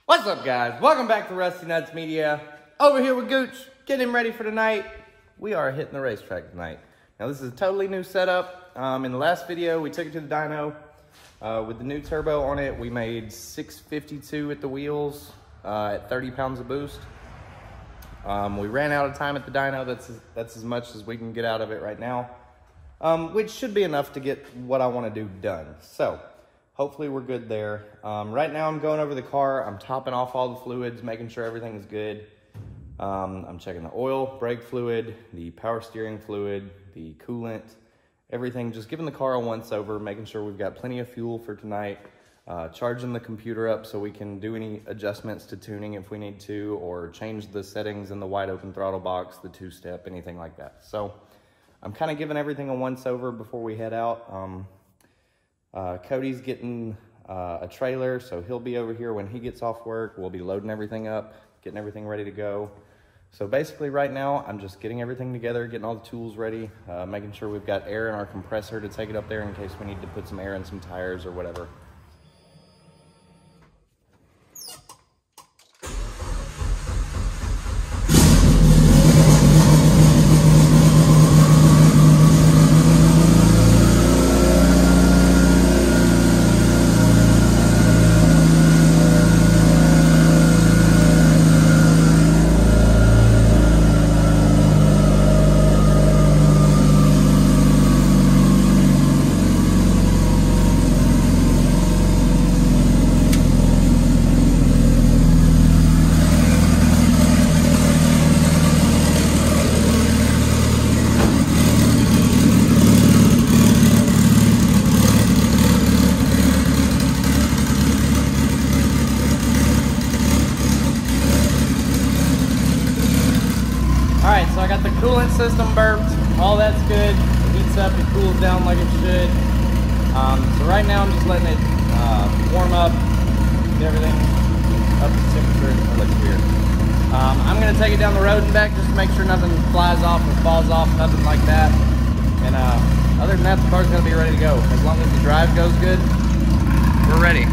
What's up, guys? Welcome back to Rusty Nuts Media. Over here with Gooch, getting him ready for tonight. We are hitting the racetrack tonight. Now, this is a totally new setup. In the last video, we took it to the dyno with the new turbo on it. We made 652 at the wheels at 30 pounds of boost. We ran out of time at the dyno. That's as much as we can get out of it right now, which should be enough to get what I want to do done. So hopefully we're good there. Right now I'm going over the car. I'm topping off all the fluids, making sure everything is good. I'm checking the oil, brake fluid, the power steering fluid, the coolant, everything. Just giving the car a once over, making sure we've got plenty of fuel for tonight. Charging the computer up so we can do any adjustments to tuning if we need to, or change the settings in the wide open throttle box, the two-step, anything like that. So I'm kind of giving everything a once over before we head out. Cody's getting a trailer, so he'll be over here when he gets off work. We'll be loading everything up, getting everything ready to go. So basically right now, I'm just getting everything together, getting all the tools ready, making sure we've got air in our compressor to take it up there in case we need to put some air in some tires or whatever. Alright, so I got the coolant system burped, all that's good, it heats up, it cools down like it should. So right now I'm just letting it warm up, get everything up to temperature. It looks weird. I'm going to take it down the road and back just to make sure nothing flies off or falls off, nothing like that. And other than that, the car's going to be ready to go. As long as the drive goes good, we're ready.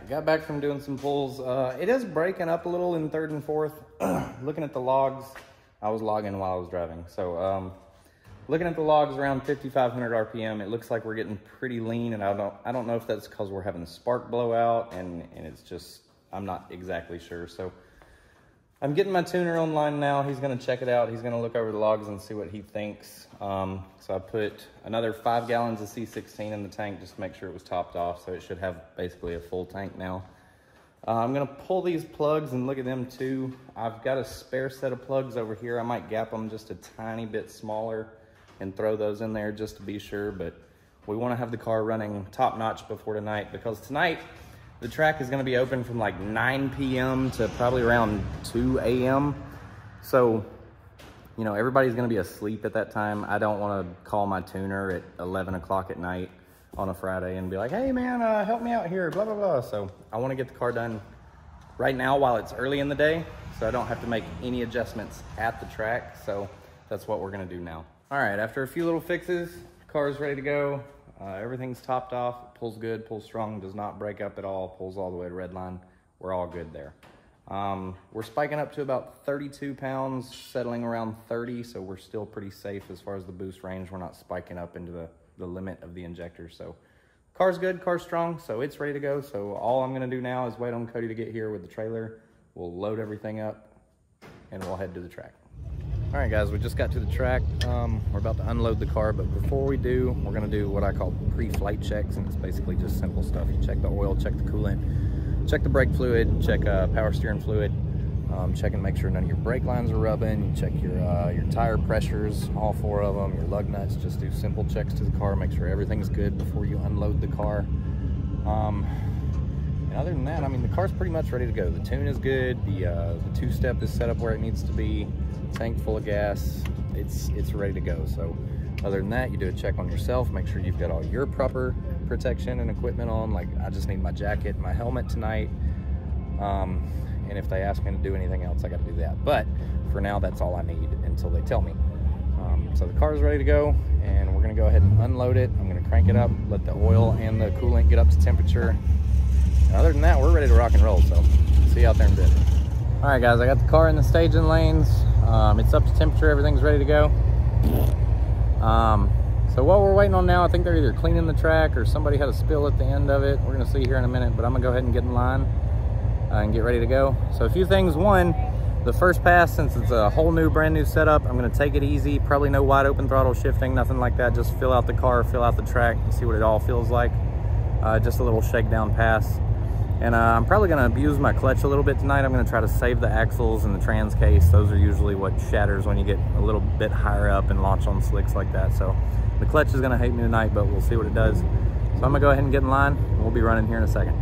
Got back from doing some pulls. It is breaking up a little in third and fourth. Looking at the logs, I was logging while I was driving. So looking at the logs around 5,500 RPM, it looks like we're getting pretty lean, and I don't know if that's because we're having a spark blowout, and it's just, I'm not exactly sure. So I'm getting my tuner online now. He's gonna check it out. He's gonna look over the logs and see what he thinks. So I put another 5 gallons of C16 in the tank just to make sure it was topped off. So it should have basically a full tank now. I'm gonna pull these plugs and look at them too. I've got a spare set of plugs over here. I might gap them just a tiny bit smaller and throw those in there just to be sure. But we wanna have the car running top notch before tonight, because tonight, the track is gonna be open from like 9 p.m. to probably around 2 a.m. So, you know, everybody's gonna be asleep at that time. I don't wanna call my tuner at 11 o'clock at night on a Friday and be like, hey man, help me out here, blah, blah, blah. So I wanna get the car done right now while it's early in the day, so I don't have to make any adjustments at the track. So that's what we're gonna do now. All right, after a few little fixes, the car is ready to go. Everything's topped off, it pulls good, pulls strong, does not break up at all, pulls all the way to red line. We're all good there. We're spiking up to about 32 pounds, settling around 30, so we're still pretty safe as far as the boost range. We're not spiking up into the limit of the injector. So car's good, car's strong, so it's ready to go. So all I'm gonna do now is wait on Cody to get here with the trailer. We'll load everything up and we'll head to the track. All right, guys, we just got to the track. We're about to unload the car, but before we do, we're gonna do what I call pre-flight checks, and it's basically just simple stuff. You check the oil, check the coolant, check the brake fluid, check power steering fluid. Checking to make sure none of your brake lines are rubbing. You check your tire pressures, all 4 of them, your lug nuts. Just do simple checks to the car, make sure everything's good before you unload the car. And other than that, I mean, the car's pretty much ready to go. The tune is good. The two-step is set up where it needs to be. Tank full of gas. It's ready to go. So other than that, you do a check on yourself, make sure you've got all your proper protection and equipment on. Like, I just need my jacket and my helmet tonight. And if they ask me to do anything else, I got to do that. But for now, that's all I need until they tell me. So the car's ready to go, and we're going to go ahead and unload it. I'm going to crank it up, let the oil and the coolant get up to temperature. And other than that, we're ready to rock and roll. So see you out there in a bit. All right, guys, I got the car in the staging lanes. It's up to temperature. Everything's ready to go. So what we're waiting on now, I think they're either cleaning the track or somebody had a spill at the end of it. We're going to see here in a minute, but I'm going to go ahead and get in line and get ready to go. So a few things. One, the first pass, since it's a whole new, brand new setup, I'm going to take it easy. Probably no wide open throttle shifting, nothing like that. Just feel out the car, feel out the track, and see what it all feels like. Just a little shakedown pass. And I'm probably going to abuse my clutch a little bit tonight. I'm going to try to save the axles and the trans case. Those are usually what shatters when you get a little bit higher up and launch on slicks like that. So the clutch is going to hate me tonight, but we'll see what it does. So I'm going to go ahead and get in line. We'll be running here in a second.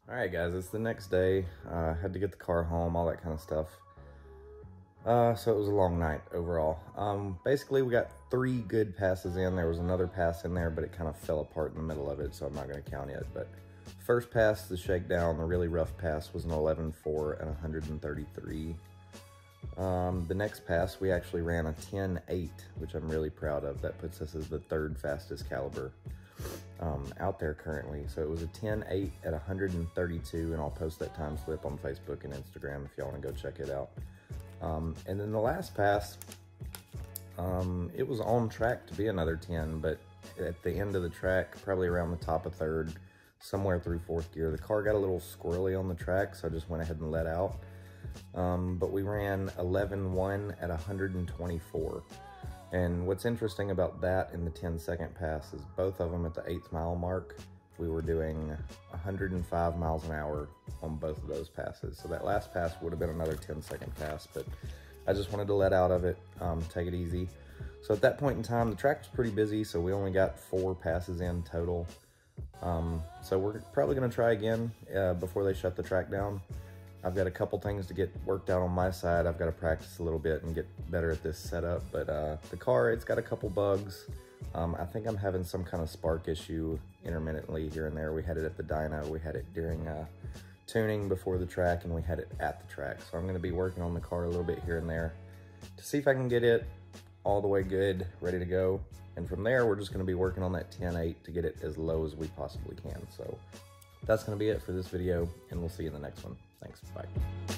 All right, guys, it's the next day. Had to get the car home, all that kind of stuff. So it was a long night overall. Basically we got 3 good passes in. There was another pass in there, but it kind of fell apart in the middle of it, so I'm not going to count it. But first pass, the shakedown, the really rough pass, was an 11.4 at 133. The next pass, we actually ran a 10.8, which I'm really proud of. That puts us as the 3rd fastest caliber out there currently. So it was a 10.8 at 132, and I'll post that time slip on Facebook and Instagram if y'all want to go check it out. And then the last pass, it was on track to be another 10, but at the end of the track, probably around the top of 3rd, somewhere through 4th gear, the car got a little squirrely on the track, so I just went ahead and let out. But we ran 11.1 at 124. And what's interesting about that and the 10-second pass is both of them at the 8th mile mark, we were doing 105 miles an hour on both of those passes. So that last pass would have been another 10-second pass, but I just wanted to let out of it, take it easy. So at that point in time, the track was pretty busy, so we only got 4 passes in total. So we're probably gonna try again before they shut the track down. I've got a couple things to get worked out on my side. I've got to practice a little bit and get better at this setup, but the car, it's got a couple bugs. I think I'm having some kind of spark issue intermittently here and there. We had it at the dyno, we had it during tuning before the track, and we had it at the track. So I'm going to be working on the car a little bit here and there to see if I can get it all the way good, ready to go. And from there, we're just going to be working on that 10.8 to get it as low as we possibly can. So that's going to be it for this video, and we'll see you in the next one. Thanks, bye.